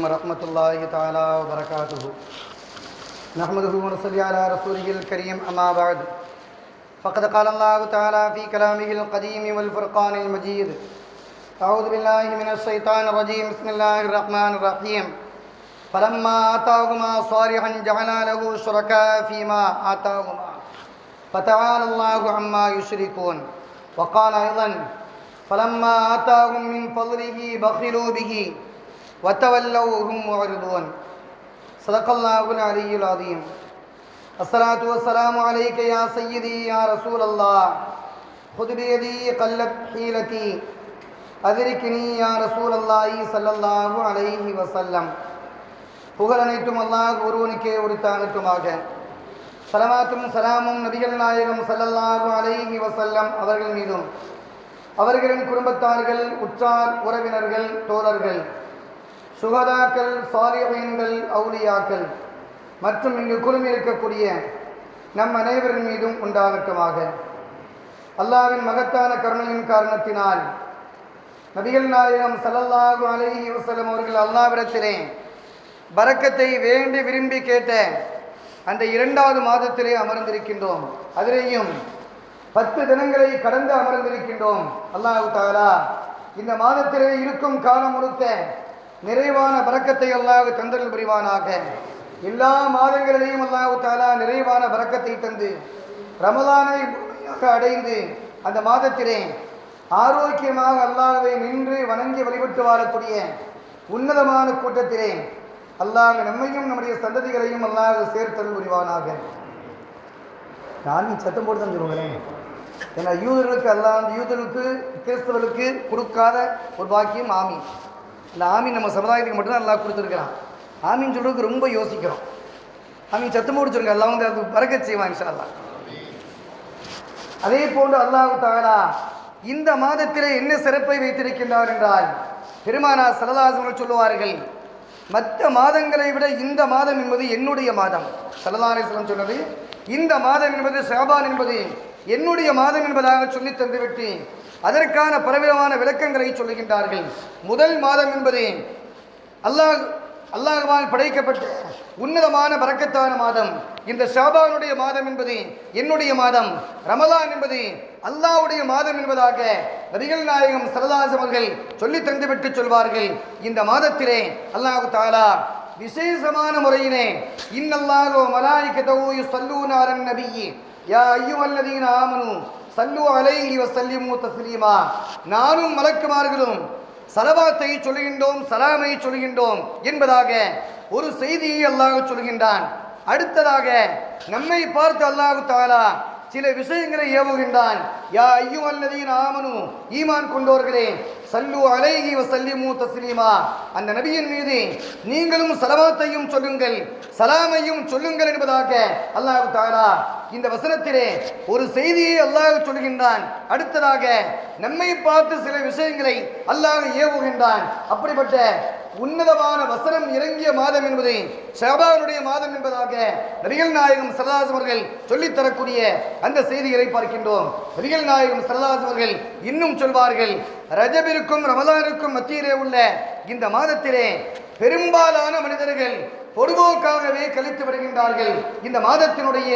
ورحمة الله تعالى وبركاته. نحمده ونصلي على رسوله الكريم أما بعد. فقد قال الله تعالى في كلامه القديم والفرقان المجيد: أعوذ بالله من الشيطان الرجيم. بسم الله الرحمن الرحيم. فلما آتاهما صالحا جعلا له شركاء فيما آتاهما فتعالى الله عما يشركون. وقال أيضا: فلما آتاهم من فضله بخلوا به وتولوا وهم معرضون. صدق الله العلي العظيم. الصلاة والسلام عليك يا سيدي يا رسول الله. خذ بيدي قلت حيلتي أدركني يا رسول الله صلى الله عليه وسلم. புகழ் அனைத்தும் அல்லாஹ் ஒருவனுக்கே உரித்தானட்டுமாக. சலவாத்தும் சலாமும் நபிகள் நாயகம் ஸல்லல்லாஹு அலைஹி வஸல்லம் அவர்கள் மீதும், அவர்களின் குடும்பத்தார்கள், உற்றார் உறவினர்கள், தோழர்கள், சுகதாக்கள், சாலிஹீன்கள், அவுலியாக்கள் மற்றும் இங்கு குழுமி இருக்கக்கூடிய நம் அனைவரின் மீதும் உண்டாகட்டுமாக. அல்லாஹ்வின் மகத்தான கருணையின் காரணத்தினால் நபிகள் நாயகம் ஸல்லல்லாஹு அலைஹி வஸல்லம் அவர்கள் அல்லாஹ்விடத்திலே பரக்கத்தை வேண்டி விரும்பி கேட்ட அந்த 2வது மாதத்திலே அமர்ந்திருக்கின்றோம். அதிலேயும் 10 தினங்களை கடந்து அமர்ந்திருக்கின்றோம். அல்லாஹ் தஆலா இந்த மாதத்திலே இருக்கும் காலம் முழுக்க நிறைவான பரக்கத்தை அல்லாஹ் தந்தருள் புரிவானாக. எல்லா மாதங்களிலேயும் அல்லாஹ் தஆலா நிறைவான பரக்கத்தை தந்து ரமலானை முழுமையாக அடைந்து அந்த மாதத்திலே ஆரோக்கியமாக அல்லாஹ்வை நின்று வணங்கி வழிபட்டு வாழக்கூடிய உன்னதமான கூட்டத்திலே அல்லாஹ் நம்மையும் நம்முடைய சந்ததிகளையும் அல்லாஹ் சேர்த்தருள் புரிவானாக. நான் சத்தம் போட்டு தான் சொல்லுங்களேன். ஏன்னா யூதர்களுக்கு யூதர்களுக்கு கிறிஸ்தவர்களுக்கு கொடுக்காத ஒரு பாக்கியம் ஆமீன். அந்த ஆமீன் நம்ம சமுதாயத்துக்கு மட்டும்தான் அல்லாஹ் கொடுத்துருக்கிறான். ஆமீன் சொல்றதுக்கு ரொம்ப யோசிக்கிறோம். ஆமீன் சத்தம் போட்டு சொல்லுங்க, அல்லாஹ் வந்து அது பரக்கத் செய்வான் இன்ஷா அல்லாஹ். அதே போன்று அல்லாஹ் தஆலா இந்த மாதத்திலே என்ன சிறப்பை வைத்திருக்கின்றார் என்றால், பெருமானார் ஸல்லல்லாஹு அலைஹி வஸல்லம் சொல்லுவார்கள், மற்ற மாதங்களை விட இந்த மாதம் என்பது என்னுடைய மாதம். ஸல்லல்லாஹு அலைஹி வஸல்லம் சொன்னது, இந்த மாதம் என்பது ஷஅபான் என்பது என்னுடைய மாதம் என்பதாக சொல்லி தந்துவிட்டு அதற்கான பலவிதமான விளக்கங்களை சொல்லுகின்றார்கள். முதல் மாதம் என்பது அல்லாஹ்வால் படைக்கப்பட்ட உன்னதமான பரக்கத்தான மாதம். இந்த ஷஅபானுடைய மாதம் என்பது என்னுடைய மாதம். ரமலான் என்பது அல்லாஹ்வுடைய மாதம் என்பதாக நபிகள் நாயகம் ஸல்லல்லாஹு அலைஹி அவர்கள் சொல்லி தந்துவிட்டு சொல்வார்கள், இந்த மாதத்திலே அல்லாஹ் தஆலா விசேஷமான முறையிலே இன்னல்லாஹு வ மலாயிகத்துஹு யுஸல்லூன அலன் நபிய்யி யா அய்யுஹல்லதீன ஆமனூ ஸல்லூ அலைஹி வ ஸல்லிமூ தஸ்லீமா. நானும் மலக்குமார்களும் சலவாத்தை சொல்கின்றோம், சலாமை சொல்கின்றோம் என்பதாக ஒரு செய்தியை அல்லாஹ் சொல்கின்றான். அடுத்ததாக நம்மை பார்த்து அல்லாஹ் தஆலா சில விஷயங்களை ஏவுகின்றான். யா அய்யுஹல்லதீன ஆமனூ, ஈமான் கொண்டோர்களே, ஸல்லூ அலைஹி வ ஸல்லிமூ தஸ்லீமா, அந்த நபியின் மீது நீங்களும் ஸலவாத்தையும் சொல்லுங்கள், சலாமையும் சொல்லுங்கள் என்பதாக அல்லாஹ் தஆலா இந்த வசனத்திலே ஒரு செய்தியை அல்லாஹ் சொல்கின்றான். அடுத்ததாக நம்மை பார்த்து சில விஷயங்களை அல்லாஹ் ஏவுகின்றான். அப்படிப்பட்ட உன்னதமான வசனம் இறங்கிய மாதம் என்பது ஷஅபானுடைய மாதம் என்பதாக நபிகள் நாயகம் ஸல்லல்லாஹு அலைஹி அவர்கள் சொல்லித் தரக்கூடிய அந்த செய்திகளை பார்க்கின்றோம். நபிகள் நாயகம் ஸல்லல்லாஹு அலைஹி அவர்கள் இன்னும் சொல்வார்கள், ரஜபிற்கும் ரமலானுக்கும் மத்தியிலே உள்ள இந்த மாதத்திலே பெரும்பாலான மனிதர்கள் பொதுவோக்காகவே கழித்து வருகின்றார்கள். இந்த மாதத்தினுடைய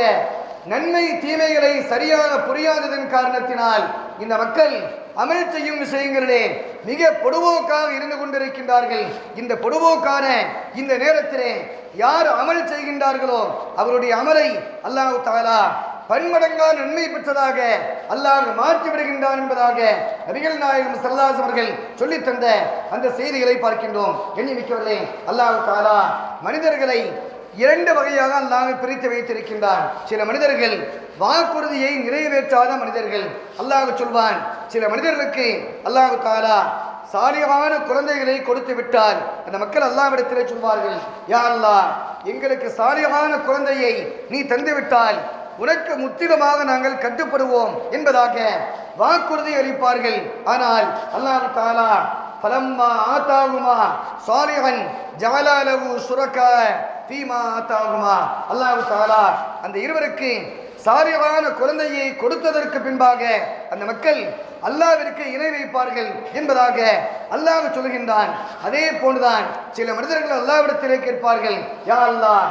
நன்மை தீமைகளை சரியாக புரியாததன் காரணத்தினால் இந்த மக்கள் அமல் செய்யும் விஷயங்களிலே மிக பொதுவோக்காக இருந்து கொண்டிருக்கின்றார்கள். இந்த பொதுவோக்கான இந்த நேரத்திலே யார் அமல் செய்கின்றார்களோ அவருடைய அமலை அல்லாஹ் தஆலா பன்மடங்கா நன்மை பெற்றதாக அல்லாஹ் மாற்றி விடுகின்றான் என்பதாக நபிகள் நாயகம் ஸல்லல்லாஹு அலைஹி அவர்கள் சொல்லித் தந்த அந்த செய்திகளை பார்க்கின்றோம். எண்ணிமிக்கவர்களே, அல்லாஹ் தஆலா மனிதர்களை 2 வகையாக அல்லாஹ் பிரித்து வைத்திருக்கின்றான். சில மனிதர்கள் வாக்குறுதியை நிறைவேற்றாத மனிதர்கள். அல்லாஹ் சொல்வான், சில மனிதர்களுக்கு அல்லாஹ் தஆலா சாலிஹான குழந்தைகளை கொடுத்து விட்டால் அந்த மக்கள் அல்லாஹ்விடத்திலே சொல்வார்கள், யா அல்லாஹ், எங்களுக்கு சாலிஹான குழந்தையை நீ தந்துவிட்டால் உனக்கு முற்றிலுமாக நாங்கள் கட்டுப்படுவோம் என்பதாக வாக்குறுதி அளிப்பார்கள். ஆனால் அல்லாஹ் தஆலா ஃபலம்மா ஆதாஹுமா சாலிஹன் ஜஅலா லஹு ஷுரகா ஃபீமா ஆதாஹுமா, அல்லாஹ் தஆலா அந்த இருவருக்கு சாலிஹான குழந்தையை கொடுத்ததற்கு பின்பாக அந்த மக்கள் அல்லாஹ்விற்கு இணை வைப்பார்கள் என்பதாக அல்லாஹ் சொல்கின்றான். அதே போன்றுதான் சில மனிதர்கள் அல்லாஹ்விடத்திலே கேட்பார்கள், யா அல்லாஹ்,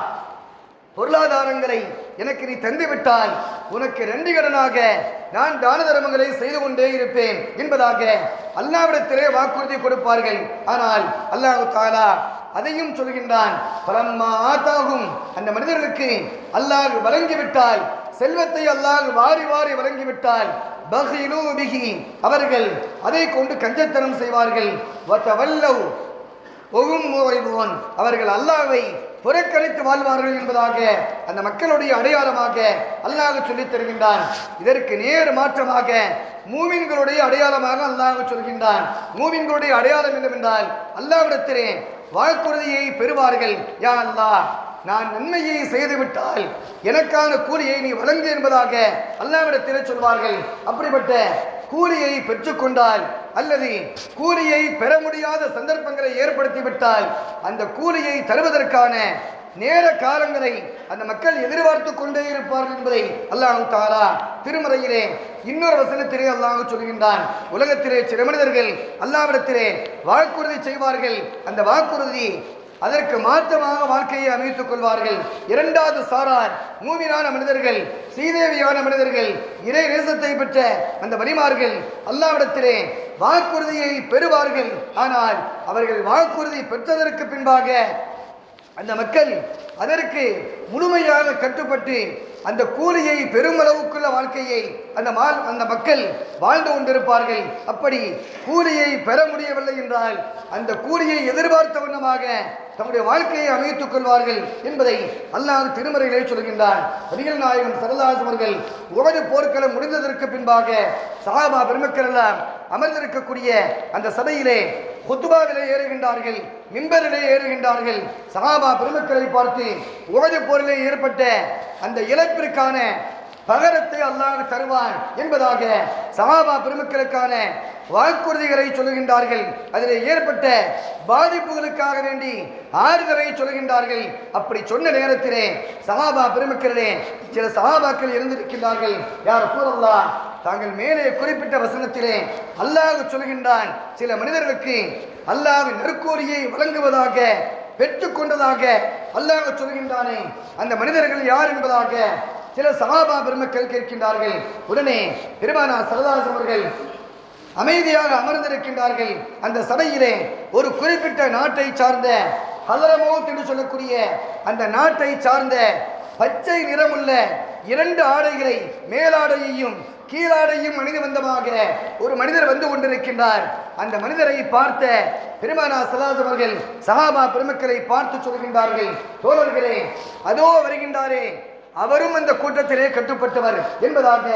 பொருளாதாரங்களை எனக்கு நீ தந்துவிட்டால் உனக்கு 2 கடனாக நான் தான தர்மங்களை செய்து கொண்டே இருப்பேன் என்பதாக அல்லாஹ்விடத்திலே வாக்குறுதி கொடுப்பார்கள். ஆனால் அல்லாஹ் தஆலா அதையும் சொல்கின்றான், பலம்மா ஆதாகும், அந்த மனிதர்களுக்கு அல்லாஹ் வழங்கிவிட்டால், செல்வத்தை அல்லாஹ் வாரி வாரி வழங்கிவிட்டால், பகிலு பிஹி, அவர்கள் அதை கொண்டு கஞ்சத்தனம் செய்வார்கள். வதவல்லவ் ஒகும் முவைதுன், அவர்கள் அல்லாஹ்வை புறக்கணித்து வாழ்வார்கள் என்பதாக அந்த மக்களுடைய அடையாளமாக அல்லாஹ் சொல்லித் தருகின்றான். இதற்கு நேர் மாற்றமாக மூமின்களுடைய அடையாளமாக அல்லாஹ் சொல்கின்றான். மூமின்களுடைய அடையாளம் என்னவென்றால், அல்லாஹ்விடத்திலே வாக்குறுதியை பெறுவார்கள். யா அல்லாஹ், நான் நன்மையை செய்துவிட்டால் எனக்கான கூலியை நீ வழங்கு என்பதாக அல்லாஹ்விடத்திலே சொல்வார்கள். அப்படிப்பட்ட கூலியை பெற்றுக்கொண்டால் அல்லது கூலியை பெற முடியாத சந்தர்ப்பங்களை ஏற்படுத்திவிட்டால் அந்த கூலியை தருவதற்கான நேர காலங்களை அந்த மக்கள் எதிர்பார்த்து கொண்டே இருப்பார்கள் என்பதை அல்லாஹ் தஆலா திருமறையிலே இன்னொரு வசனத்திலே அல்லாஹ் சொல்கின்றான். உலகத்திலே சில மனிதர்கள் அல்லாஹ்விடத்திலே வாக்குறுதி செய்வார்கள். அந்த வாக்குறுதி அதற்கு மாற்றமாக வாழ்க்கையை அமைத்துக் கொள்வார்கள். இரண்டாவது சாரார் மூமினான மனிதர்கள், சீதேவியான மனிதர்கள், இறை நேசத்தை பெற்ற அந்த வலிமார்கள் அல்லாஹ்விடத்திலே வாக்குறுதியை பெறுவார்கள். ஆனால் அவர்கள் வாக்குறுதி பெற்றதற்கு பின்பாக அந்த மக்கள் அதற்கு முழுமையாக கட்டுப்பட்டு அந்த கூலியை பெருமளவுக்குள்ள வாழ்க்கையை அந்த மக்கள் வாழ்ந்து கொண்டிருப்பார்கள். அப்படி கூலியை பெற முடியவில்லை என்றால் அந்த கூலியை எதிர்பார்த்த வண்ணமாக தம்முடைய வாழ்க்கையை அமைத்துக் கொள்வார்கள் என்பதை அல்லாஹ் திருமறையிலே சொல்கின்றான். நபிகள் நாயகம் ஸல்லல்லாஹு அலைஹி வஸல்லம் உஹது போர்க்களம் முடிந்ததற்கு பின்பாக சஹாபா பெருமக்கள் எல்லாம் அமர்ந்திருக்கக்கூடிய அந்த சபையிலே குத்பாவிலே ஏறுகின்றார்கள், மிம்பரிலே ஏறுகின்றார்கள். சஹாபா பெருமக்களை பார்த்து உஹது போரிலே ஏற்பட்ட அந்த இழப்பிற்கான பகரத்தை அல்லாஹ் தருவான் என்பதாக சஹாபா பெருமக்களுக்கான வாக்குறுதிகளை சொல்கின்றார்கள். அதில் ஏற்பட்ட பாதிப்புகளுக்காக வேண்டி ஆறுதலை சொல்கின்றார்கள். அப்படி சொன்ன நேரத்திலே சஹாபா பெருமக்களிலே சில சஹாபாக்கள் இருந்திருக்கின்றார்கள். யா ரசூலல்லாஹ், தாங்கள் மேலே குறிப்பிட்ட வசனத்திலே அல்லாஹ் சொல்கின்றான், சில மனிதர்களுக்கு அல்லாஹ் நற்கூலியை வழங்குவதாக பெற்றுக்கொண்டதாக அல்லாஹ் சொல்கின்றானே, அந்த மனிதர்கள் யார் என்பதாக சில சஹாபா பெருமக்கள் கேட்கின்றார்கள். உடனே பெருமானார் ஸல்லல்லாஹு அலைஹி அவர்கள் அமைதியாக அமர்ந்திருக்கின்றார்கள். அந்த சபையிலே ஒரு குறிப்பிட்ட நாட்டை சார்ந்த ஹலரமௌத் என்று சொல்லக்கூடிய அந்த நாட்டை சார்ந்த பச்சை நிறமுள்ள 2 ஆடைகளை, மேலாடையையும் கீழாடையும் அணிந்து வந்தமாக ஒரு மனிதர் வந்து கொண்டிருக்கின்றார். அந்த மனிதரை பார்த்த பெருமானார் ஸல்லல்லாஹு அலைஹி அவர்கள் சஹாபா பெருமக்களை பார்த்து சொல்கின்றார்கள், தோழர்களே, அதோ வருகின்றாரே, அவரும் அந்த கூட்டத்திலே கட்டுப்பட்டவர் என்பதாக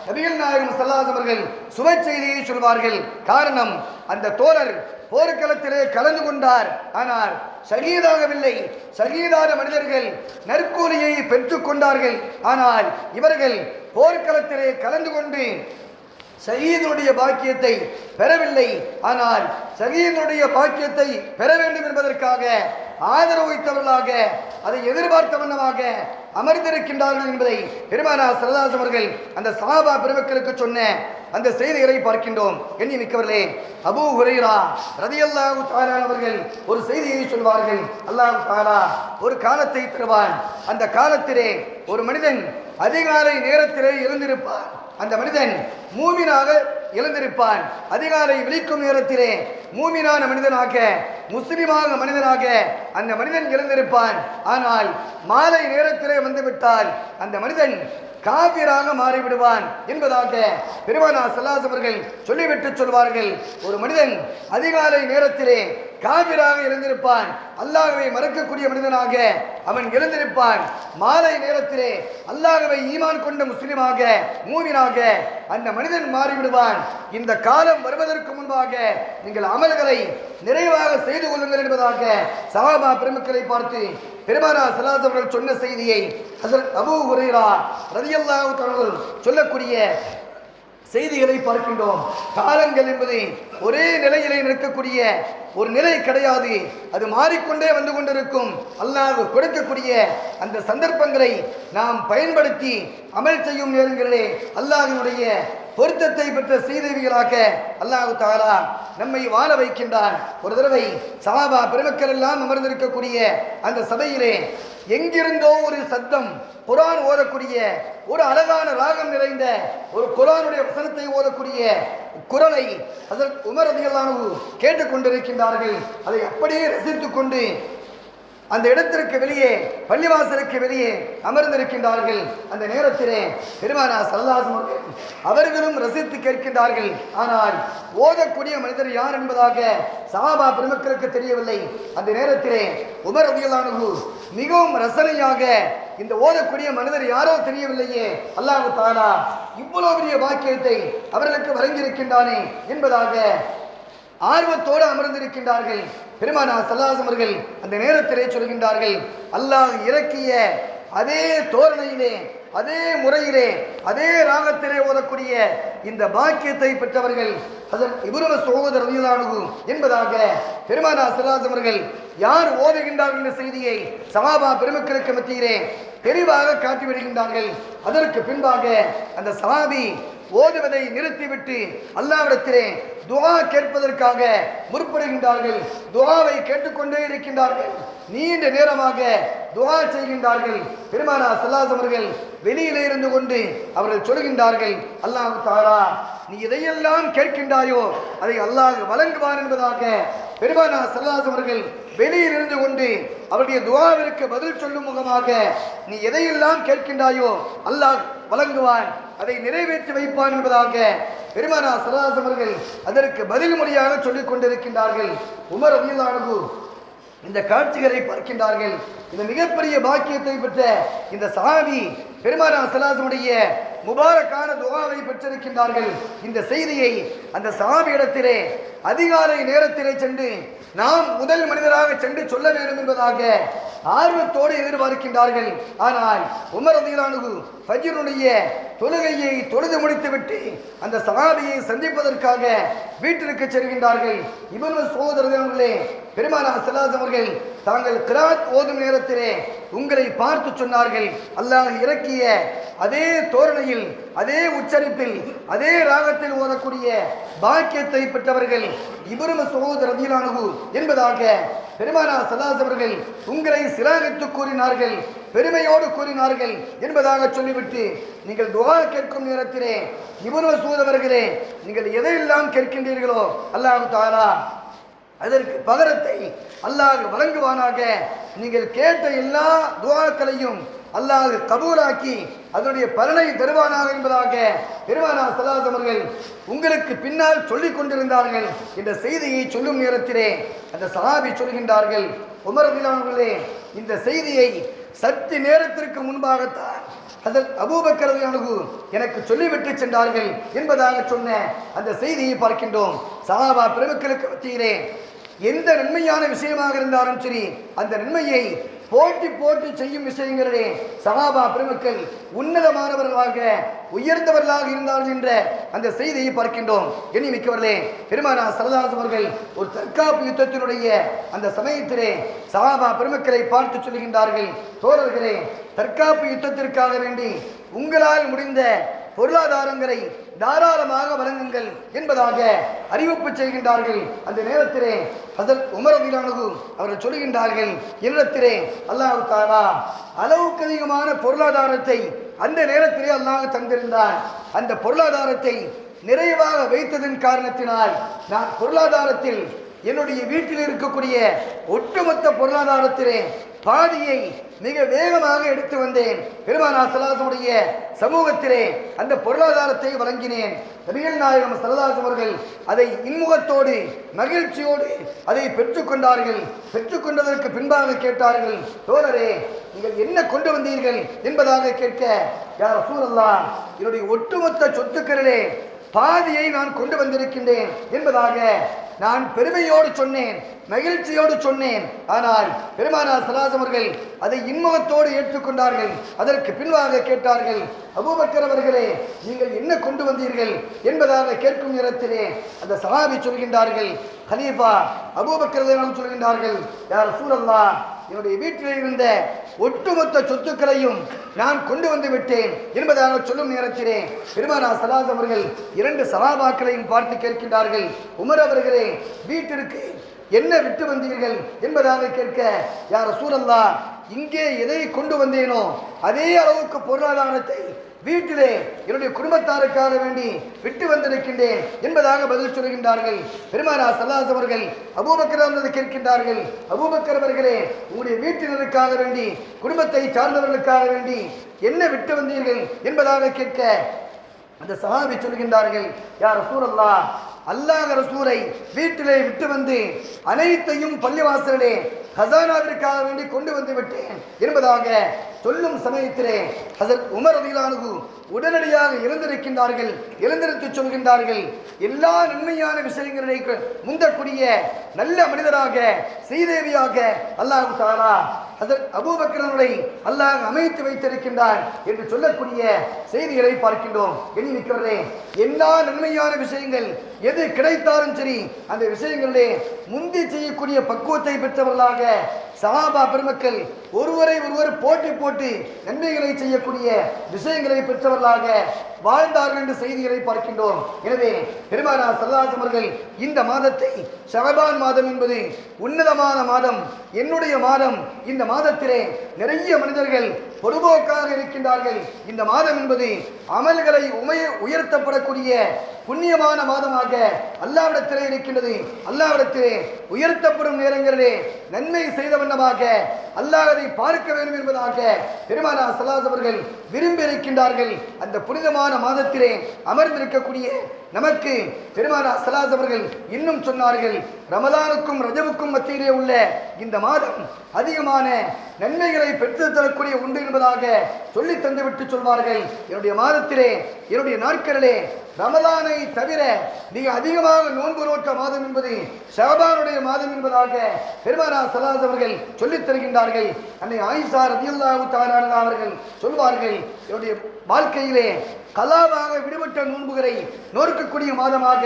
நபிகள் நாயகம் ஸல்லல்லாஹு அலைஹி அவர்கள் சுப செய்தியை சொல்வார்கள். காரணம், அந்த தோழர் போர்க்களத்திலே கலந்து கொண்டார், ஆனால் ஷஹீதாகவில்லை. ஷஹீதான மனிதர்கள் நற்கூலியை பெற்றுக் கொண்டார்கள். ஆனால் இவர்கள் போர்க்களத்திலே கலந்து கொண்டு ஷஹீதுடைய பாக்கியத்தை பெறவில்லை. ஆனால் ஷஹீதுடைய பாக்கியத்தை பெற வேண்டும் என்பதற்காக ஆதரவு வைத்தவர்களாக, அதை எதிர்பார்த்த வண்ணமாக அமர்ந்திருக்கின்றார்கள் என்பதை பெருமானார் ஸல்லல்லாஹு அலைஹி அவர்கள் அந்த சஹாபா பெருமக்களுக்கு சொன்ன அந்த செய்திகளை பார்க்கின்றோம். எண்ணி மிக்கவர்களே, அபூ ஹுரைரா ரலியல்லாஹு தஆலா அவர்கள் ஒரு செய்தியை சொல்வார்கள். அல்லாஹ் தஆலா ஒரு காலத்தை தருவான். அந்த காலத்திலே ஒரு மனிதன் அதிகாலை நேரத்திலே எழுந்திருப்பான். அந்த மனிதன் மூமினாக எழுந்திருப்பான். அதிகாலை விழிக்கும் நேரத்திலே மூமினான மனிதனாக, முஸ்லிமாக மனிதனாக அந்த மனிதன் எழுந்திருப்பான். ஆனால் மாலை நேரத்திலே வந்துவிட்டால் அந்த மனிதன் காபிராக மாறிவிடுவான் என்பதாக பெருமானார் ஸல்லல்லாஹு அலைஹி அவர்கள் சொல்லிவிட்டு சொல்வார்கள், ஒரு மனிதன் அதிகாலை நேரத்திலே காபிராக எழுந்திருப்பான், அல்லாஹ்வை மறக்கக்கூடிய மனிதனாக அவன் எழுந்திருப்பான். மாலை நேரத்திலே அல்லாஹ்வை ஈமான் கொண்ட முஸ்லிமாக, மூமினாக அந்த மனிதன் மாறிவிடுவான். இந்த காலம் வருவதற்கு முன்பாக நீங்கள் அமல்களை நிறைவாக செய்து கொள்ளுங்கள் என்பதாக சஹாபா பெருமக்களை பார்த்து பெருமானார் ஸல்லல்லாஹு அலைஹி அவர்கள் சொன்ன செய்தியை ஹஜ்ரத் அபூ ஹுரைரா ரலியல்லாஹு தஆலா சொல்லக்கூடிய செய்திகளை பார்க்கின்றோம். காலங்கள் என்பது ஒரே நிலையிலே நிற்கக்கூடிய ஒரு நிலை கிடையாது, அது மாறிக்கொண்டே வந்து கொண்டிருக்கும். அல்லாஹ் கொடுக்கக்கூடிய அந்த சந்தர்ப்பங்களை நாம் பயன்படுத்தி அமல் செய்யும் நேரங்களிலே அல்லாஹ்வினுடைய பொருத்தத்தை பெற்ற சீதேவிகளாக அல்லாஹ் தஆலா நம்மை வாழ வைக்கின்றான். ஒரு தடவை சஹாபா பெருமக்கள் எல்லாம் அமர்ந்திருக்கக்கூடிய அந்த சபையிலே எங்கிருந்தோ ஒரு சத்தம், குர்ஆன் ஓதக்கூடிய ஒரு அழகான ராகம் நிறைந்த ஒரு குர்ஆனுடைய வசனத்தை ஓதக்கூடிய குரலை ஹஜ்ரத் உமர் ரலியல்லாஹு அன்ஹு கேட்டுக்கொண்டிருக்கின்றார்கள். அதை அப்படியே ரசித்துக் கொண்டு அந்த இடத்திற்கு வெளியே, பள்ளிவாசலுக்கு வெளியே அமர்ந்திருக்கின்றார்கள். அந்த நேரத்திலே பெருமானார் ஸல்லல்லாஹு அலைஹி வஸல்லம் அவர்களும் ரசித்து கேட்கின்றார்கள். ஆனால் ஓதக்கூடிய மனிதர் யார் என்பதாக சஹாபா பெருமக்களுக்கு தெரியவில்லை. அந்த நேரத்திலே உமர் ரலியல்லாஹு அன்ஹு மிகவும் ரசனையாக இந்த ஓதக்கூடிய மனிதர் யாரோ தெரியவில்லையே, அல்லாஹ் தஆலா இவ்வளவு பெரிய பாக்கியத்தை அவர்களுக்கு வழங்கியிருக்கின்றானே என்பதாக ஆர்வத்தோடு அமர்ந்திருக்கின்றார்கள். பெருமானார் ஸல்லல்லாஹு அலைஹி அவர்கள் அந்த நேரத்திலே சொல்கின்றார்கள், அல்லாஹ் இறக்கிய அதே தோரணையிலே, அதே முறையிலே, அதே ராகத்திலே ஓதக்கூடிய இந்த பாக்கியத்தை பெற்றவர்கள் ஹஜ்ரத் இப்னு மஸ்ஊத் ரலியல்லாஹு அன்ஹு என்பதாக பெருமானார் ஸல்லல்லாஹு அலைஹி அவர்கள் யார் ஓதுகின்றார்கள் என்ற செய்தியை சஹாபா பெருமக்களுக்கு மத்தியிலே தெளிவாக காட்டிவிடுகின்றார்கள். அதற்கு பின்பாக அந்த சஹாபி ஓதுவதை நிறுத்திவிட்டு அல்லாஹ்விடத்திலே துஆ கேட்பதற்காக முற்படுகின்றார்கள். துஆவை கேட்டுக்கொண்டே இருக்கின்றார்கள். நீண்ட நேரமாக துஆ செய்கின்றார்கள். பெருமானார் ஸல்லல்லாஹு அலைஹி அவர்கள் வெளியிலே இருந்து கொண்டு அவர்கள் சொல்கின்றார்கள், அல்லாஹ் தஆலா நீ எதையெல்லாம் கேட்கின்றாயோ அதை அல்லாஹ் வழங்குவான் என்பதாக பெருமானார் ஸல்லல்லாஹு அலைஹி அவர்கள் வெளியில் இருந்து கொண்டு அவருடைய துஆவிற்கு பதில் சொல்லும் முகமாக நீ எதையெல்லாம் கேட்கின்றாயோ அல்லாஹ் வழங்குவான், அதை நிறைவேற்றி வைப்பான் என்பதாக பெருமானார் ஸல்லல்லாஹு அலைஹி அவர்கள் அதற்கு பதில் மொழியாக சொல்லிக் கொண்டிருக்கின்றார்கள். உமர் ரலியல்லாஹு அன்ஹு இந்த காட்சிகளை பார்க்கின்றார்கள். இந்த மிகப்பெரிய பாக்கியத்தை பெற்ற இந்த சஹாபி பெருமானார் ஸல்லல்லாஹு அலைஹி முபாரக்கான துஆவை பெற்றிருக்கின்றார்கள். இந்த செய்தியை அந்த சஹாபி இடத்திலே அதிகாலை நேரத்திலே சென்று நாம் முதல் மனிதராக சென்று சொல்ல வேண்டும் என்பதாக ஆர்வத்தோடு எதிர்பார்க்கின்றார்கள். ஆனால் உமர் ரலியல்லாஹு அன்ஹு ஃபஜ்ருடைய தொழுகையை தொழுது முடித்துவிட்டு அந்த சஹாபியை சந்திப்பதற்காக வீட்டிற்கு செல்கின்றார்கள். இப்னு மஸ்ஊத் ரலியல்லாஹு அன்ஹு பெருமானார் ஸல்லல்லாஹு அலைஹி அவர்கள் தாங்கள் கிராத் ஓதும் நேரத்திலே உங்களை பார்த்து சொன்னார்கள், அல்லாஹ் இறக்கிய அதே தோரணையில், அதே உச்சரிப்பில், அதே ராகத்தில் ஓதக்கூடிய பாக்கியத்தை பெற்றவர்கள் இப்னு மஸ்ஊத் ரலியல்லாஹு அன்ஹு என்பதாக பெருமானார் ஸல்லல்லாஹு அலைஹி அவர்கள் உங்களை சிலாகித்து கூறினார்கள், பெருமையோடு கூறினார்கள் என்பதாக சொல்லிவிட்டு நீங்கள் துஆ கேட்கும் நேரத்திலே இப்னு மஸ்ஊத் அவர்களே நீங்கள் எதையெல்லாம் கேட்கின்றீர்களோ அல்லாஹ் தஆலா அதற்கு பகரத்தை அல்லாஹ் வழங்குவானாக, நீங்கள் கேட்ட எல்லா துஆக்களையும் அல்லாஹ் கபூலாக்கி அதனுடைய பலனை தருவானாக என்பதாக பெருமானார் ஸல்லல்லாஹு அலைஹி அவர்கள் உங்களுக்கு பின்னால் சொல்லிக் கொண்டிருந்தார்கள் என்ற செய்தியை சொல்லும் நேரத்திலே அந்த சஹாபி சொல்கின்றார்கள், உமர் ரலியல்லாஹு அன்ஹு இந்த செய்தியை சற்று நேரத்திற்கு முன்பாகத்தான் ஹஜ்ரத் அபூபக்கர் ரலியல்லாஹு அன்ஹு எனக்கு சொல்லிவிட்டு சென்றார்கள் என்பதாக சொன்ன அந்த செய்தியை பார்க்கின்றோம். சஹாபா பெருமக்களுக்கு மத்தியிலே எந்த நன்மையான விஷயமாக இருந்தாலும் சரி அந்த நன்மையை போட்டி போட்டி செய்யும் விஷயங்களிலே சஹாபா பெருமக்கள் உன்னதமானவர்களாக உயர்ந்தவர்களாக இருந்தார்கள் என்ற அந்த செய்தியை பார்க்கின்றோம். எண்ணிமிக்கவர்களே, பெருமானார் ஸல்லல்லாஹு அலைஹி அவர்கள் ஒரு தற்காப்பு யுத்தத்தினுடைய அந்த சமயத்திலே சஹாபா பெருமக்களை பார்த்து சொல்கின்றார்கள், தோழர்களே தற்காப்பு யுத்தத்திற்காக வேண்டி உங்களால் முடிந்த பொருளாதாரங்களை தாராளமாக வழங்குங்கள் என்பதாக அறிவிப்பு செய்கின்றார்கள். அந்த நேரத்திலே ஹஜ்ரத் உமர் ரலியல்லாஹு அன்ஹு அவர்கள் சொல்கின்றார்கள், என்னிடத்திலே அல்லாஹ் தஆலா அளவுக்கு அதிகமான பொருளாதாரத்தை அந்த நேரத்திலே அல்லாஹ் தந்திருந்தார். அந்த பொருளாதாரத்தை நிறைவாக வைத்ததன் காரணத்தினால் நான் பொருளாதாரத்தில் என்னுடைய வீட்டில் இருக்கக்கூடிய ஒட்டுமொத்த பொருளாதாரத்திலே பாதியை மிக வேகமாக எடுத்து வந்தேன். பெருமானார் ஸல்லல்லாஹு அலைஹி சமூகத்திலே அந்த பொருளாதாரத்தை வழங்கினேன். நபிகள் நாயகம் ஸல்லல்லாஹு அலைஹி அவர்கள் அதை இன்முகத்தோடு மகிழ்ச்சியோடு அதை பெற்றுக்கொண்டார்கள். பெற்றுக்கொண்டதற்கு பின்பாக கேட்டார்கள், தோழரே நீங்கள் என்ன கொண்டு வந்தீர்கள் என்பதாக கேட்க, யா ரசூலல்லாஹ் என்னுடைய ஒட்டுமொத்த சொத்துக்களிலே பாதியை நான் கொண்டு வந்திருக்கின்றேன் என்பதாக நான் பெருமையோடு சொன்னேன், மகிழ்ச்சியோடு சொன்னேன். ஆனால் பெருமானார் ஸல்லல்லாஹு அலைஹி அவர்கள் அதை இன்முகத்தோடு ஏற்றுக்கொண்டார்கள். அதற்கு பின்பாக கேட்டார்கள், அபூபக்கர் அவர்களே நீங்கள் என்ன கொண்டு வந்தீர்கள் என்பதாக கேட்கும் நேரத்திலே அந்த சஹாபி சொல்கின்றார்கள், கலீஃபா அபூபக்கர் ரலியல்லாஹு அன்ஹு சொல்கின்றார்கள், யா ரசூலல்லாஹ் என்னுடைய வீட்டில் இருந்த ஒட்டுமொத்த சொத்துக்களையும் நான் கொண்டு வந்து விட்டேன் என்பதாக சொல்லும் நேரத்திலே பெருமானார் ஸல்லல்லாஹு அவர்கள் 2 சஹாபாக்களையும் பார்த்து கேட்கின்றார்கள், உமர் அவர்களே, வீட்டிற்கு என்ன விட்டு வந்தீர்கள் என்பதாக கேட்க, யா ரசூலல்லாஹ், இங்கே எதை கொண்டு வந்தேனோ அதே அளவுக்கு பொருளாதாரத்தை வீட்டிலே என்னுடைய குடும்பத்தாருக்காக வேண்டி விட்டு வந்திருக்கின்றேன் என்பதாக பதில் சொல்கின்றார்கள். பெருமானார் ஸல்லல்லாஹு அவர்கள் அபூபக்கர் அவர்களை கேட்கின்றார்கள், அபூபக்கர் அவர்களே, உங்களுடைய வீட்டினருக்காக வேண்டி குடும்பத்தை சார்ந்தவர்களுக்காக வேண்டி என்ன விட்டு வந்தீர்கள் என்பதாக கேட்க, அந்த சஹாபி சொல்கின்றார்கள், யா ரசூலல்லாஹ், அல்லாஹ் ரசூலை வீட்டிலே விட்டு வந்து அனைத்தையும் பள்ளிவாசலிலே ஹஸானாவிற்காக வேண்டி கொண்டு வந்து விட்டேன் என்பதாக சொல்லும் சமயத்திலே ஹஸரத் உமர் ரலியல்லாஹு அன்ஹு உடனடியாக எழுந்திருக்கின்றார்கள். எழுந்திருத்து சொல்கின்றார்கள், எல்லா நன்மையான விஷயங்களை முந்தக்கூடிய நல்ல மனிதராக ஸ்ரீதேவியாக அல்லாஹ் தஆலா ஹஸரத் அபூபக்கரை அல்லாஹ் அமைத்து வைத்திருக்கின்றார் என்று சொல்லக்கூடிய செய்திகளை பார்க்கின்றோம். எண்ணிக்கிறதே, எல்லா நன்மையான விஷயங்கள் எது கிடைத்தாலும் சரி அந்த விஷயங்களிலே முந்தி செய்யக்கூடிய பக்குவத்தை பெற்றவர்களாக சஹாபா பெருமக்கள் ஒருவரை ஒருவர் போட்டி போட்டு நன்மைகளை செய்யக்கூடிய விஷயங்களை பெற்றவர்களாக வாழ்ந்தார்கள் என்ற செய்திகளை பார்க்கின்றோம். எனவே பெருமானார் ஸல்லல்லாஹு அவர்கள் இந்த மாதத்தை ஷஅபான் மாதம் என்பது உன்னதமான மாதம், என்னுடைய மாதம், இந்த மாதத்திலே நிறைய மனிதர்கள் பொதுபோக்காக இருக்கின்றார்கள். இந்த மாதம் என்பது அமல்களை உயர்த்தப்படக்கூடிய புண்ணியமான மாதமாக அல்லாஹ்விடத்திலே இருக்கின்றது. அல்லாஹ்விடத்திலே உயர்த்தப்படும் நேரங்களிலே நன்மை செய்த வண்ணமாக அல்லாஹ் அதை பார்க்க வேண்டும் என்பதாக பெருமானார் ஸல்லல்லாஹு அவர்கள் விரும்பி இருக்கின்றார்கள். அந்த புனிதமான மாதத்திலே அமர்ந்திருக்கக்கூடிய நமக்கு பெருமானார் ஸல்லல்லாஹு அவர்கள் இன்னும் சொன்னார்கள், ரமலானுக்கும் ரஜபுக்கும் மத்தியிலே உள்ள இந்த மாதம் அதிகமான நன்மைகளை பெற்று தரக்கூடிய உண்டு என்பதாக சொல்லி தந்துவிட்டு சொல்வார்கள், என்னுடைய மாதத்திலே, என்னுடைய நாட்களிலே ரமலானை தவிர மிக அதிகமாக நோன்பு நோட்ட மாதம் என்பது ஷஅபானுடைய மாதம் என்பதாக பெருமானார் ஸல்லல்லாஹு அவர்கள் சொல்லித் தருகின்றார்கள். அன்னை ஆயிஷா ரலியல்லாஹு தஆலா அன்ஹா அவர்கள் சொல்வார்கள், என்னுடைய வாழ்க்கையிலே கலாவாக விடுபட்ட நோன்புகளை நோக்கக்கூடிய மாதமாக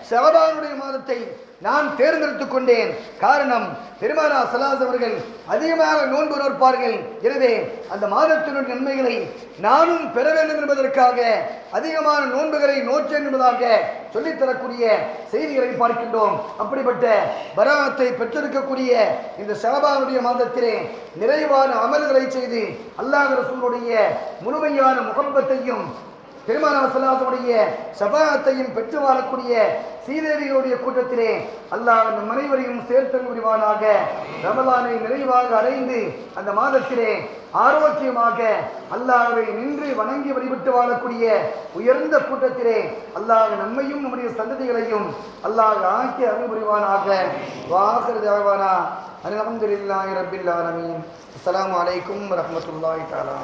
ஷஅபானுடைய மாதத்தை நான் தேர்ந்தெடுத்துக் கொண்டேன். காரணம், பெருமானார் ஸல்லல்லாஹு அவர்கள் அதிகமாக நோன்பு நோற்பார்கள். எனவே அந்த மாதத்தினுடைய நன்மைகளை நானும் பெற வேண்டும் என்பதற்காக அதிகமான நோன்புகளை நோற்றேன் என்பதாக சொல்லித்தரக்கூடிய செய்திகளை பார்க்கின்றோம். அப்படிப்பட்ட பராத்தை பெற்றிருக்கக்கூடிய இந்த ஷஅபானுடைய மாதத்திலே நிறைவான அமல்களை செய்து அல்லாஹ் ரசூலுடைய முழுமையான முகப்பத்தையும் பெருமானார் ஸல்லல்லாஹு அலைஹி ஷஃபாஅத்தையும் பெற்று வாழக்கூடிய ஸ்ரீதேவிகளுடைய கூட்டத்திலே அல்லாஹ் நம் அனைவரையும் சேர்த்தல் புரிவானாக. ரமலானை நிறைவாக அடைந்து அந்த மாதத்திலே ஆரோக்கியமாக அல்லாஹ்வை நின்று வணங்கி வழிபட்டு வாழக்கூடிய உயர்ந்த கூட்டத்திலே அல்லாஹ் நம்மையும் நம்முடைய சந்ததிகளையும் அல்லாஹ் ஆக்கி அருள் புரிவானாக. வாஹிரு தஅவானா அல்ஹம்துலில்லாஹி ரப்பில் ஆலமீன். அஸ்ஸலாமு அலைக்கும் வரஹ்மத்துல்லாஹி தஆலா.